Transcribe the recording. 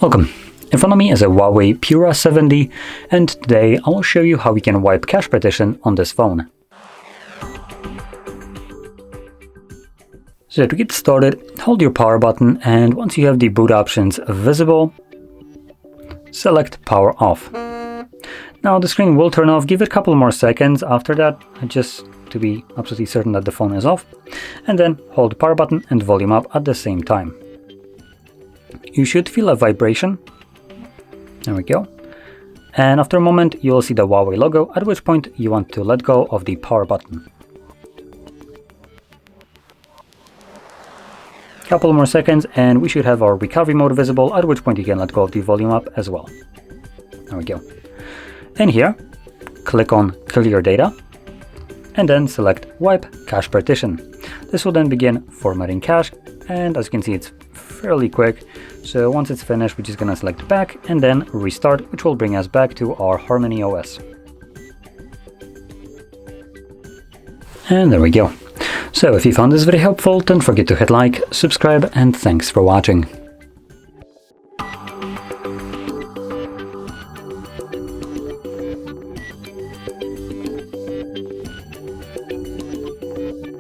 Welcome. In front of me is a HUAWEI Pura 70, and today I will show you how we can wipe cache partition on this phone. So to get started, hold your power button, and once you have the boot options visible, select power off. Now the screen will turn off. Give it a couple more seconds after that, just to be absolutely certain that the phone is off, and then hold the power button and volume up at the same time. You should feel a vibration. There we go. And after a moment, you will see the HUAWEI logo, at which point you want to let go of the power button. Couple more seconds and we should have our recovery mode visible, at which point you can let go of the volume up as well. There we go. And here, click on Clear Data, and then select Wipe Cache Partition. This will then begin formatting cache, and as you can see, it's fairly quick. So once it's finished, we're just gonna select back and then restart, which will bring us back to our Harmony OS. And there we go. So if you found this very helpful, don't forget to hit like, subscribe, and thanks for watching.